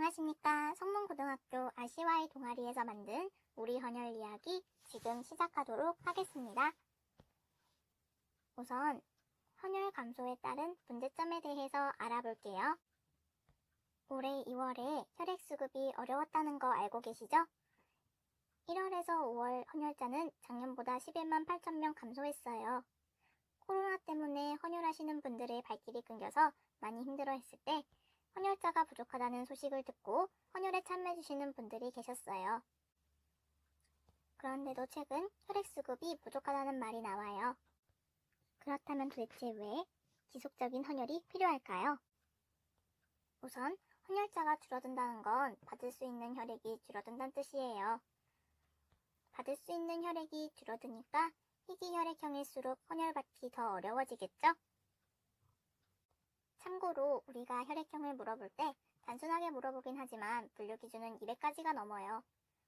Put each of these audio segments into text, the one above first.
안녕하십니까. 성문고등학교 RCY 동아리에서 만든 우리 헌혈 이야기 지금 시작하도록 하겠습니다. 우선 헌혈 감소에 따른 문제점에 대해서 알아볼게요. 올해 2월에 혈액 수급이 어려웠다는 거 알고 계시죠? 1월에서 5월 헌혈자는 작년보다 11만 8천 명 감소했어요. 코로나 때문에 헌혈하시는 분들의 발길이 끊겨서 많이 힘들어했을 때 헌혈자가 부족하다는 소식을 듣고 헌혈에 참여해주시는 분들이 계셨어요. 그런데도 최근 혈액 수급이 부족하다는 말이 나와요. 그렇다면 도대체 왜 지속적인 헌혈이 필요할까요? 우선 헌혈자가 줄어든다는 건 받을 수 있는 혈액이 줄어든다는 뜻이에요. 받을 수 있는 혈액이 줄어드니까 희귀혈액형일수록 헌혈받기 더 어려워지겠죠? 참고로 우리가 혈액형을 물어볼 때 단순하게 물어보긴 하지만 분류 기준은 200가지가 넘어요.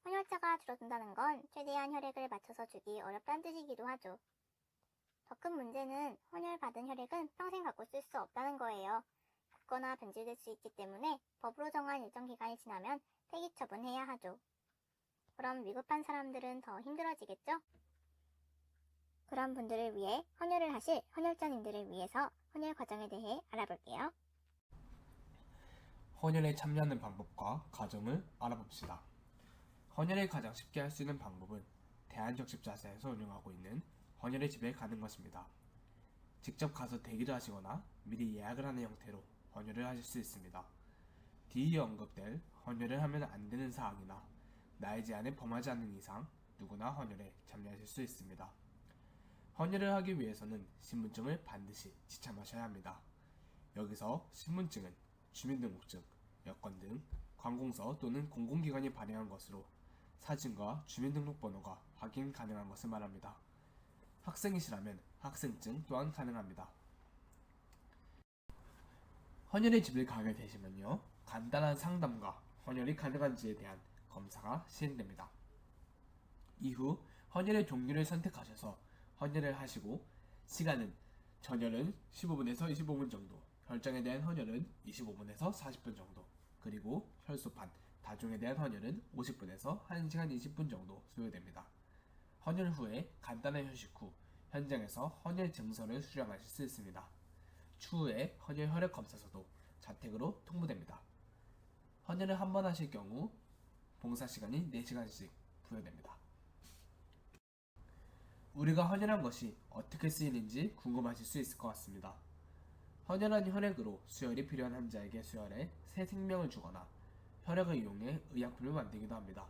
헌혈자가 줄어든다는 건 최대한 혈액을 맞춰서 주기 어렵다는 뜻이기도 하죠. 더 큰 문제는 헌혈 받은 혈액은 평생 갖고 쓸 수 없다는 거예요. 굳거나 변질될 수 있기 때문에 법으로 정한 일정 기간이 지나면 폐기 처분해야 하죠. 그럼 위급한 사람들은 더 힘들어지겠죠? 그런 분들을 위해 헌혈을 하실 헌혈자님들을 위해서 헌혈 과정에 대해 알아볼게요. 헌혈에 참여하는 방법과 과정을 알아봅시다. 헌혈을 가장 쉽게 할 수 있는 방법은 대한적십자사에서 운영하고 있는 헌혈의 집에 가는 것입니다. 직접 가서 대기를 하시거나 미리 예약을 하는 형태로 헌혈을 하실 수 있습니다. 뒤에 언급될 헌혈을 하면 안 되는 사항이나 나이 제한에 범하지 않는 이상 누구나 헌혈에 참여하실 수 있습니다. 헌혈을 하기 위해서는 신분증을 반드시 지참하셔야 합니다. 여기서 신분증은 주민등록증, 여권 등 관공서 또는 공공기관이 발행한 것으로 사진과 주민등록번호가 확인 가능한 것을 말합니다. 학생이시라면 학생증 또한 가능합니다. 헌혈의 집을 가게 되시면요, 간단한 상담과 헌혈이 가능한지에 대한 검사가 시행됩니다. 이후 헌혈의 종류를 선택하셔서 헌혈을 하시고 시간은 전혈은 15분에서 25분 정도, 혈장에 대한 헌혈은 25분에서 40분 정도, 그리고 혈소판, 다종에 대한 헌혈은 50분에서 1시간 20분 정도 소요됩니다. 헌혈 후에 간단한 휴식 후 현장에서 헌혈 증서를 수령하실 수 있습니다. 추후에 헌혈 혈액 검사서도 자택으로 통보됩니다. 헌혈을 한 번 하실 경우 봉사 시간이 4시간씩 부여됩니다. 우리가 헌혈한 것이 어떻게 쓰이는지 궁금하실 수 있을 것 같습니다. 헌혈한 혈액으로 수혈이 필요한 환자에게 수혈해 새 생명을 주거나 혈액을 이용해 의약품을 만들기도 합니다.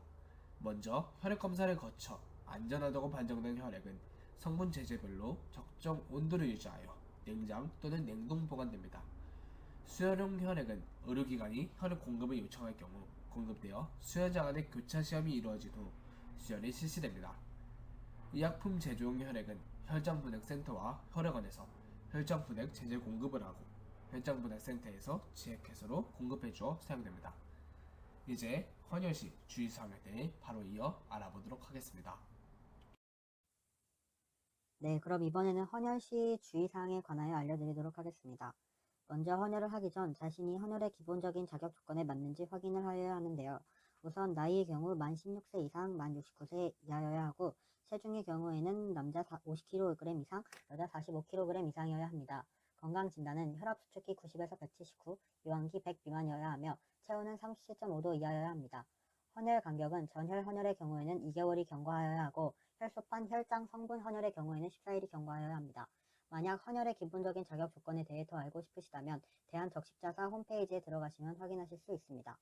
먼저 혈액 검사를 거쳐 안전하다고 판정된 혈액은 성분 제제별로 적정 온도를 유지하여 냉장 또는 냉동 보관됩니다. 수혈용 혈액은 의료기관이 혈액 공급을 요청할 경우 공급되어 수혈자 간의 교차 시험이 이루어진 후 수혈이 실시됩니다. 의약품 제조용 혈액은 혈장분해센터와 혈액원에서 혈장분해 제제 공급을 하고 혈장분해센터에서 지액해서로 공급해주어 사용됩니다. 이제 헌혈 시 주의사항에 대해 바로 이어 알아보도록 하겠습니다. 네, 그럼 이번에는 헌혈 시 주의사항에 관하여 알려드리도록 하겠습니다. 먼저 헌혈을 하기 전 자신이 헌혈의 기본적인 자격 조건에 맞는지 확인을 하여야 하는데요. 우선 나이의 경우 만 16세 이상, 만 69세 이하여야 하고 체중의 경우에는 남자 50kg 이상, 여자 45kg 이상이어야 합니다. 건강진단은 혈압 수축기 90에서 179, 유황기 100 미만이어야 하며 체온은 37.5도 이하여야 합니다. 헌혈 간격은 전혈 헌혈의 경우에는 2개월이 경과하여야 하고 혈소판 혈장 성분 헌혈의 경우에는 14일이 경과하여야 합니다. 만약 헌혈의 기본적인 자격 조건에 대해 더 알고 싶으시다면 대한적십자사 홈페이지에 들어가시면 확인하실 수 있습니다.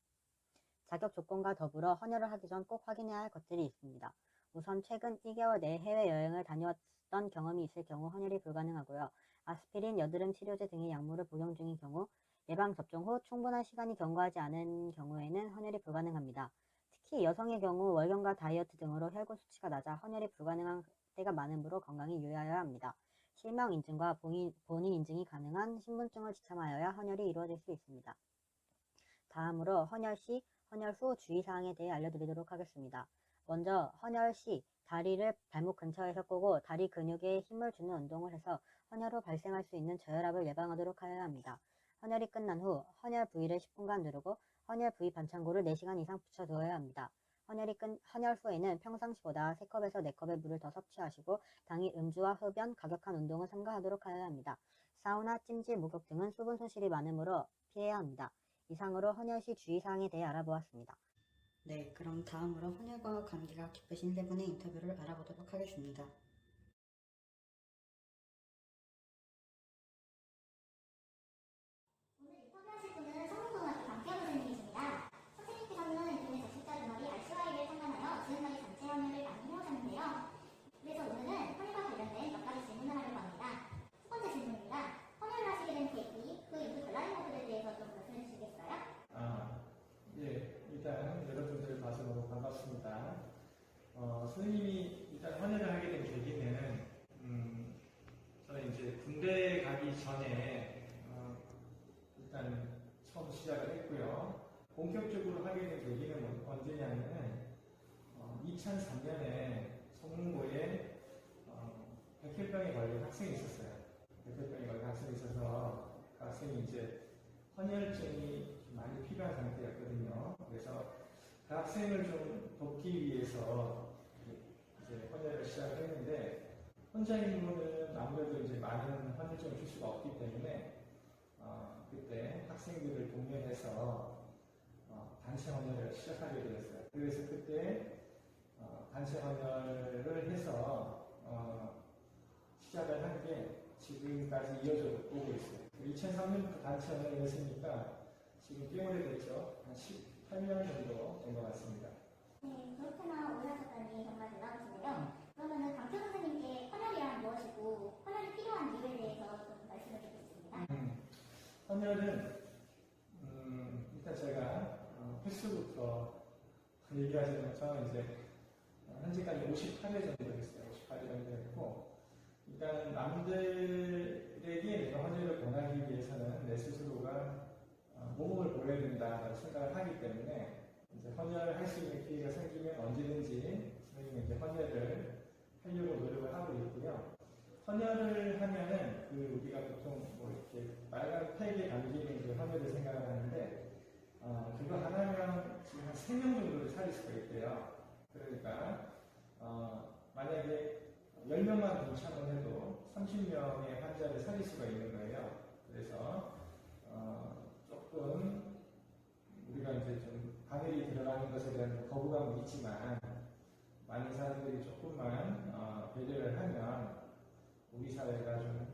자격 조건과 더불어 헌혈을 하기 전 꼭 확인해야 할 것들이 있습니다. 우선 최근 1개월 내에 해외여행을 다녀왔던 경험이 있을 경우 헌혈이 불가능하고요. 아스피린, 여드름 치료제 등의 약물을 복용 중인 경우, 예방접종 후 충분한 시간이 경과하지 않은 경우에는 헌혈이 불가능합니다. 특히 여성의 경우 월경과 다이어트 등으로 혈구 수치가 낮아 헌혈이 불가능한 때가 많으므로 건강에 유의하여야 합니다. 실명 인증과 본인 인증이 가능한 신분증을 지참하여야 헌혈이 이루어질 수 있습니다. 다음으로 헌혈 시, 헌혈 후 주의사항에 대해 알려드리도록 하겠습니다. 먼저 헌혈 시 다리를 발목 근처에서 꼬고 다리 근육에 힘을 주는 운동을 해서 헌혈 후 발생할 수 있는 저혈압을 예방하도록 하여야 합니다. 헌혈이 끝난 후 헌혈 부위를 10분간 누르고 헌혈 부위 반창고를 4시간 이상 붙여두어야 합니다. 헌혈 후에는 평상시보다 3컵에서 4컵의 물을 더 섭취하시고 당일 음주와 흡연, 과격한 운동을 삼가하도록 하여야 합니다. 사우나, 찜질, 목욕 등은 수분 손실이 많으므로 피해야 합니다. 이상으로 헌혈 시 주의사항에 대해 알아보았습니다. 네, 그럼 다음으로 헌혈과 관계가 깊으신 3분의 인터뷰를 알아보도록 하겠습니다. 오늘 인터뷰하실 분은 성문고등학교 강태현 선생님이십니다. 선생님께서는 교내 적십자 주말이 RCY를 상관하여 지금까지 전체 헌혈을 많이 해오셨는데요. 그래서 오늘은 헌혈과 관련된 몇 가지 질문을 하려고 합니다. 첫 번째 질문입니다. 헌혈을 하시게 된 계기, 그 이후 전라인 것들에 대해서 좀 말씀해 주시겠어요? 예, 일단 여러분들 봐서 너무 반갑습니다. 선생님이 일단 헌혈을 하게 된 계기는, 저는 이제 군대 가기 전에, 일단 처음 시작을 했고요. 본격적으로 하게 된 계기는 언제냐면은, 2003년에 성문고에, 백혈병에 걸린 학생이 있었어요. 백혈병에 걸린 학생이 있어서, 그 학생이 이제 헌혈증이 많이 필요한 상태였거든요. 그래서 그 학생을 좀 돕기 위해서 이제 헌혈을 시작을 했는데, 혼자인으로는 아무래도 이제 많은 헌혈증을 줄 수가 없기 때문에 그때 학생들을 동료해서 단체 헌혈을 시작하게 되었어요. 그래서 그때 단체 헌혈을 해서 시작을 한 게 지금까지 이어져 오고 있어요. 2003년부터 단체 헌혈을 했으니까 지금 꽤 오래됐죠. 한 18년 정도 된 것 같습니다. 네, 그렇게나 오래 하셨다니 정말 대단하시네요. 그러면은 강태현 선생님께 헌혈이란 무엇이고 헌혈이 필요한 이유에 대해서 좀 말씀해 주시겠습니다. 헌혈은 일단 제가 횟수부터 얘기하자면 저는 이제 현재까지 58회 정도 했어요. 58회 정도 했고, 일단 남들에게 내가 헌혈을 권하기 위해서는 내 스스로가 모험을 보여야 된다고 생각을 하기 때문에 이제 헌혈을 할 수 있는 기회가 생기면 언제든지 선생님은 이제 헌혈을 하려고 노력을 하고 있고요. 헌혈을 하면은 우리가 보통 뭐 이렇게 빨간 팩에 담기는 그 헌혈을 생각을 하는데 그거 하나면 지금 한 3명 정도를 살릴 수가 있대요. 그러니까 만약에 10명만 동참을 해도 30명의 환자를 살릴 수가 있는 거예요. 그래서 조금 우리가 이제 좀 바늘이 들어가는 것에 대한 거부감은 있지만 많은 사람들이 조금만 배려를 하면 우리 사회가 좀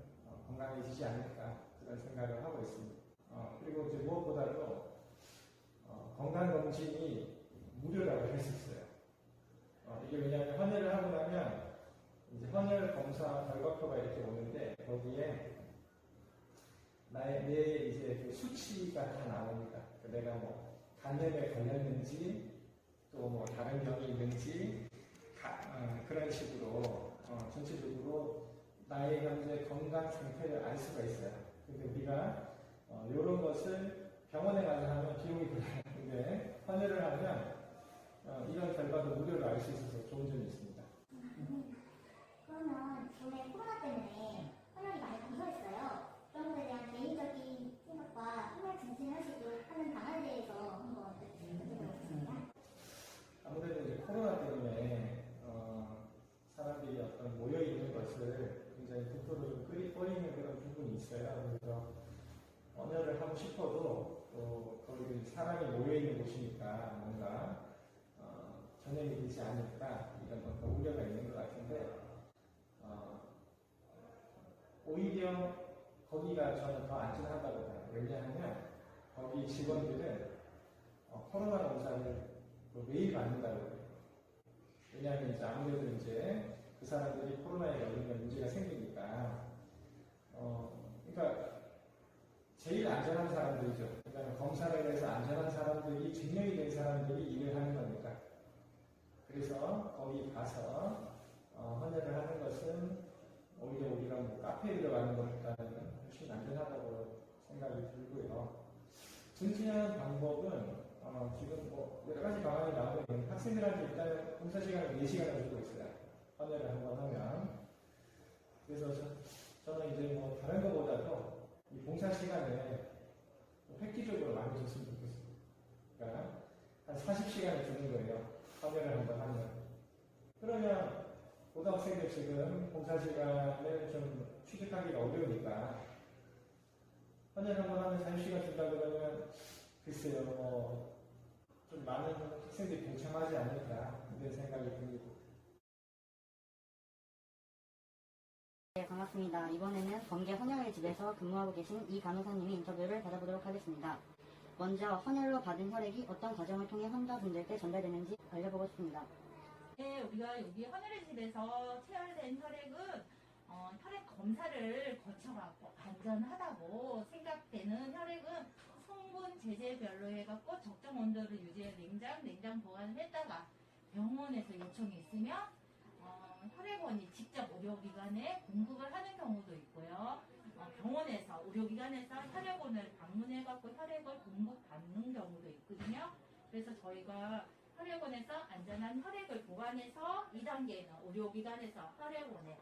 건강해지지 않을까 그런 생각을 하고 있습니다. 그리고 이제 무엇보다도 건강검진이 무료라고 할 수 있어요. 이게 왜냐하면 헌혈을 하고 나면 이제 헌혈 검사 결과표가 이렇게 오는데 거기에 내 이제 그 수치가 다 나옵니다. 내가 뭐 간염에 걸렸는지 또 뭐 다른 병이 있는지 그런 식으로 전체적으로 나의 현재 건강 상태를 알 수가 있어요. 근데 우리가 이런 것을 병원에 가서 하면 비용이 들어요. 근데 헌혈을 하면 이런 결과도 무료로 알 수 있어서 좋은 점이 있습니다. 그러면 요즘에 코로나 때문에 헌혈이 많이 감소했어요. 그런 것에 대한 개인적인 생각과 헌혈 증진할 수 있도록 하는 방안에 대해서 한번 여쭤보겠습니다. 아무래도 이제 코로나 때문에 사람들이 어떤 모여 있는 것을 굉장히 극도로 좀 꺼리는 그런 부분이 있어요. 그래서 헌혈을 하고 싶어도 또 거기 사람이 모여 있는 곳이니까 뭔가 전염이 되지 않을까 이런 어떤 우려가 있는 것 같은데 오히려 거기가 저는 더 안전하다고 봐요. 왜냐하면 거기 직원들은 코로나 검사를 매일 받는다고 해요. 왜냐하면 이제 아무래도 이제 그 사람들이 코로나에 걸리면 문제가 생기니까 그러니까 제일 안전한 사람들이죠. 그러니까 검사를 해서 안전한 사람들이 증명이 된 사람들이 일을 하는 거니까. 그래서 거기 가서 헌혈을 하는 것은 오히려 우리가 뭐 카페에 들어가는 것보다는 훨씬 안전하다고 생각이 들고요. 증진하는 방법은 지금 뭐 여러 가지 방안이 나오고 있는데 학생들한테 일단 봉사 시간을 4시간을 주고 있어요. 헌혈을 한번 하면. 그래서 저는 이제 뭐 다른 것보다도 이 봉사 시간에 획기적으로 많이 줬으면 좋겠어요. 40시간을 주는 거예요. 헌혈을 한번 하면. 그러면 고등학생들 지금 봉사 시간을 좀 취직하기가 어려우니까 헌혈 한번 하면 40시간 준다 그러면 글쎄요, 좀 많은 학생들이 동참하지 않을까 이런 생각이 듭니다. 네, 반갑습니다. 이번에는 번개 헌혈의 집에서 근무하고 계신 이 간호사님이 인터뷰를 받아보도록 하겠습니다. 먼저 헌혈로 받은 혈액이 어떤 과정을 통해 환자분들께 전달되는지 알려보고 싶습니다. 네, 우리가 여기 헌혈의 집에서 채혈된 혈액은 혈액 검사를 거쳐갖고 안전하다고 생각되는 혈액은 성분 제재별로 해갖고 적정 온도를 유지해 냉장 보관을 했다가 병원에서 요청이 있으면 혈액원이 직접 의료기관에 공급을 하는 경우도 있고요. 병원에서 의료기관에서 혈액원을 방문해갖고 혈액을 공급받는 경우도 있거든요. 그래서 저희가 혈액원에서 안전한 혈액을 보관해서 2단계는 의료기관에서 혈액원에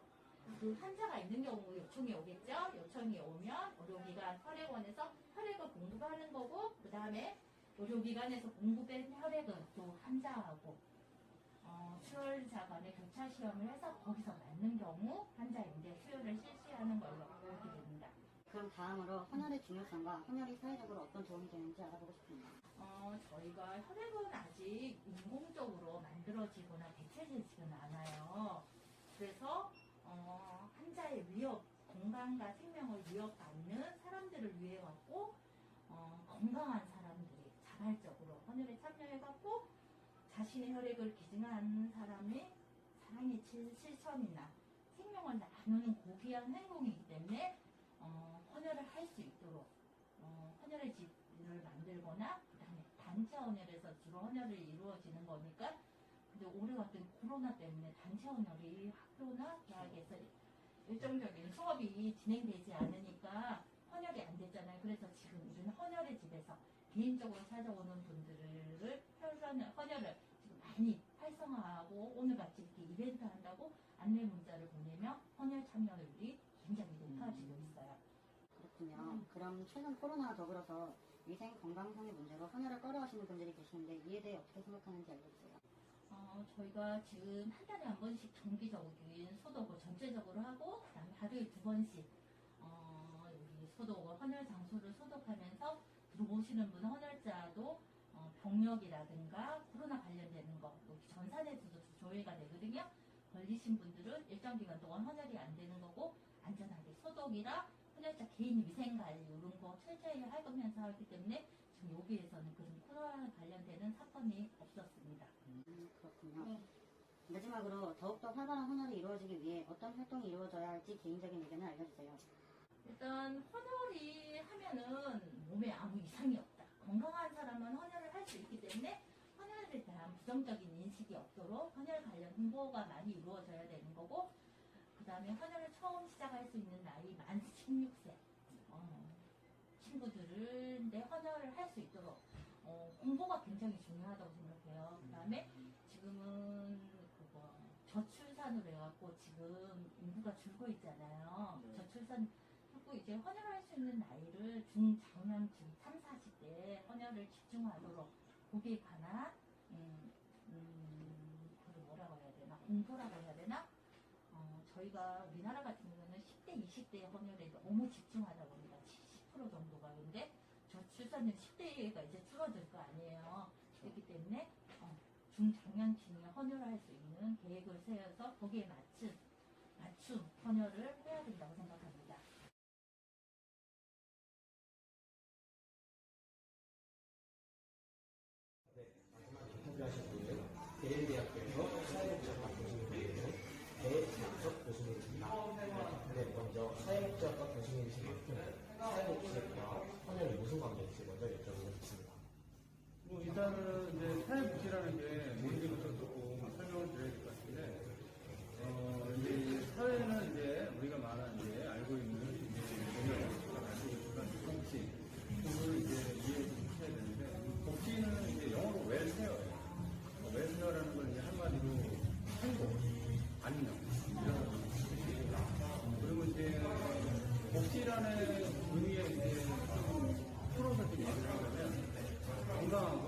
그 환자가 있는 경우 요청이 오겠죠. 요청이 오면 의료기관 혈액원에서 혈액을 공급하는 거고, 그 다음에 의료기관에서 공급된 혈액은 또 환자하고 수혈자 간의 교차 시험을 해서 거기서 맞는 경우 환자인데 수혈을 실시하는 걸로 그렇게 됩니다. 그럼 다음으로 헌혈의 중요성과 헌혈이 사회적으로 어떤 도움이 되는지 알아보고 싶습니다. 저희가 혈액은 아직 인공적으로 만들어지거나 대체되지는 않아요. 그래서 환자의 위협, 건강과 생명을 위협받는 사람들을 위해 갖고 건강한 사람들이 자발적으로 헌혈에 참여해 갖고 자신의 혈액을 기증한 사람의 사랑의 실천이나 생명을 나누는 고귀한 행동이기 때문에 헌혈을 할 수 있도록 헌혈의 집을 만들거나 그다음에 단체 헌혈에서 주로 헌혈이 이루어지는 거니까. 근데 올해 같은 코로나 때문에 단체 헌혈이 학교나 대학에서 일정적인 수업이 진행되지 않으니까 헌혈이 안 됐잖아요. 그래서 지금 우리는 헌혈의 집에서 개인적으로 찾아오는 분들을 헌혈을 지금 많이 활성화하고 오늘같이 이렇게 이벤트 한다고 안내 문자를 보내면 헌혈 참여율이 굉장히 높아지고 있어요. 그렇군요. 그럼 최근 코로나와 더불어서 위생 건강상의 문제로 헌혈을 꺼려하시는 분들이 계시는데 이에 대해 어떻게 생각하는지 알려주세요. 저희가 지금 한 달에 한 번씩 정기적인 소독을 전체적으로 하고, 그다음에 하루에 2번씩 여기 소독을 헌혈 장소를 소독하면서 들어오시는 분 헌혈자도 병력이라든가 코로나 관련되는 거 여기 전산에서도 조회가 되거든요. 걸리신 분들은 일정 기간 동안 헌혈이 안 되는 거고 안전하게 소독이랑 헌혈자 개인 위생 관리 이런 거 철저히 하면서 하기 때문에 지금 여기에서는 그런 코로나 관련되는 사건이 없었습니다. 그렇군요. 네. 마지막으로 더욱더 활발한 헌혈이 이루어지기 위해 어떤 활동이 이루어져야 할지 개인적인 의견을 알려주세요. 일단 헌혈이 하면은 몸에 아무 이상이 없다. 건강한 사람은 헌혈을 할 수 있기 때문에 헌혈에 대한 부정적인 인식이 없도록 헌혈 관련 홍보가 많이 이루어져야 되는 거고, 그 다음에 헌혈을 처음 시작할 수 있는 나이 만 16세 친구들은 내 헌혈을 할 수 있도록 공부가 굉장히 중요하다고 생각해요. 그 다음에 지금은 저출산으로 해갖고 지금 인구가 줄고 있잖아요. 저출산 하고 이제 헌혈할 수 있는 나이를 중장년 지금 3, 40대에 헌혈을 집중하도록 거기에 관한 그걸 뭐라고 해야 되나, 공부라고 해야 되나. 저희가 우리나라 같은 경우는 10대, 20대 헌혈에 너무 집중하다 보니까 70% 정도가. 근데 저출산은 10대가 이제 줄어들 거 아니에요. 그렇기 때문에 중장년층에 헌혈할 수 있는 계획을 세워서 거기에 맞춤 헌혈을 해야 된다고 생각합니다. 인터뷰하신 분은 대일대학교에서 사회복지학과 교수님이 계는 배장석 교수님입니다. 네, 먼저 사회복지학과 교수님이신 만큼 사회복지학과 헌혈이 무슨 관계인지 먼저 여쭤보겠습니다. 일단은 이제 사회복지라는 게 뭔지부터 조금 설명을 드려야 될 것 같은데, 이제 사회는 이제 우리가 말하는 이제 알고 있는 이제 보면 알고 있는 복지, 그걸 이제 이해해 주셔야 되는데, 복지는 이제 영어로 웰페어예요. 웰페어라는 건 이제 한마디로 행복, 안녕 이런 뜻입니다. 그리고 이제 복지라는 의미에 이제 좀 풀어서 좀 얘기를 하자면 건강하고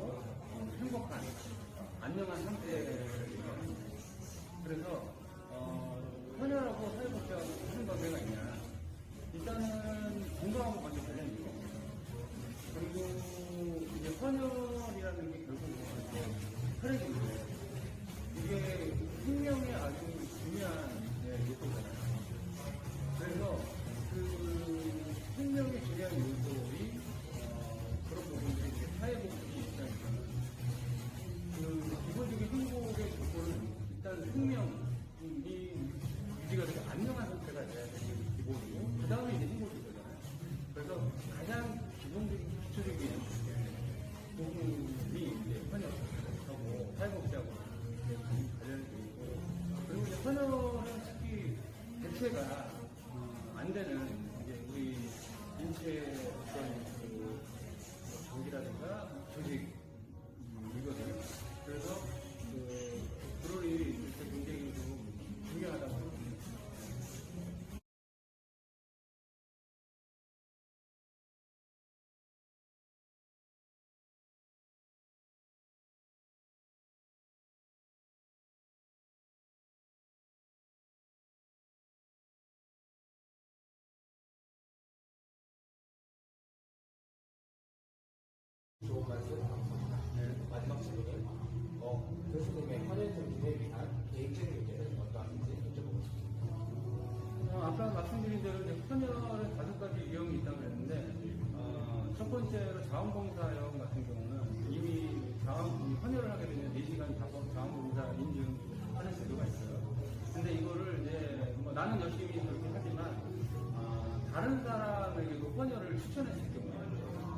행복한 약간 안녕한 상태를 얘기하는 거예요. 그래서 헌혈하고 사회복지하고 무슨 관계가 있냐? 일단은 건강하고 먼저 관련이 있고, 그리고 이제 헌혈이라는 게 결국은 이제 혈액인데, 이게 생명에 아주 중요한 요소잖아요. 그래서 그 생명에 중요한 요소의 그런 부분들이 이제 사회복지 입장에서는 그 기본적인 행복의 조건은 일단 생명이 유지가 되고 안녕한 상태가 돼야 되는 기본이고, 그 다음에 이제 행복이 되잖아요. 그래서 가장 기본적인 기초적인 부분이 이제 헌혈하고 사회복지하고 관련이 되어 있고, 그리고 이제 헌혈은 특히 대체가 안 되는 이제 우리 인체의 어떤 그 장기라든가 조직이거든요. 그래서 그 롤이 굉장히 좀 중요하다고 생각합니다. 좋은 말씀 감사합니다. 마지막 질문은 교수님의 헌혈 정신에 위한 개인적인 의견은 어떠한지 여쭤보고 싶습니다. 아까 말씀드린 대로 이제 헌혈은 5가지 유형이 있다고 그랬는데, 첫 번째로 자원봉사형 같은 경우는 이미 헌혈을 하게 되면 4시간 자원봉사 인증 하는 제도가 있어요. 근데 이거를 이제 뭐 나는 열심히 그렇게 하지만 다른 사람에게도 헌혈을 추천했을 경우에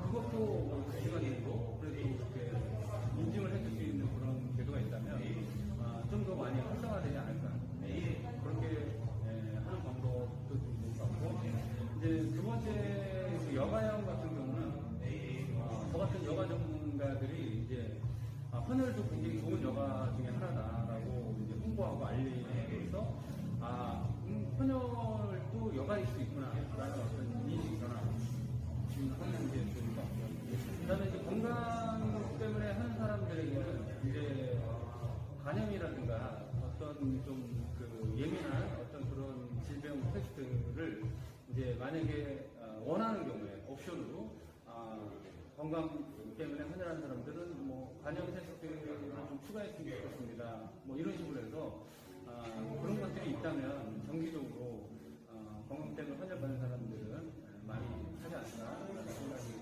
그것도 뭐 2시간 정도 그래도 이렇게 인증을 해줄 수 있는 그런 제도가 있다면 좀 더 많이 활성화되지 않을까. 그렇게 하는 방법도 좀 좋을 것 같고, 이제 두 번째 그 여가형 같은 경우는 저 같은 여가 전문가들이 이제 헌혈도 굉장히 좋은 여가 중에 하나다라고 이제 홍보하고 알리면서 헌혈도 여가일 수 있구나라는 어떤 인식 변화 지금 하는 게 좋을 것 같고요. 그다음에 이제 건강 때문에 하는 사람들에게는 이제 간염이라든가 어떤 좀 그 예민한 어떤 그런 질병 테스트를 이제 만약에 원하는 경우에 옵션으로 건강 때문에 헌혈하는 사람들은 뭐 간염 테스트를 좀 추가했으면 좋겠습니다. 뭐 이런 식으로 해서 그런 것들이 있다면 정기적으로 건강 때문에 헌혈받는 사람들은 많이 하지 않나 생각이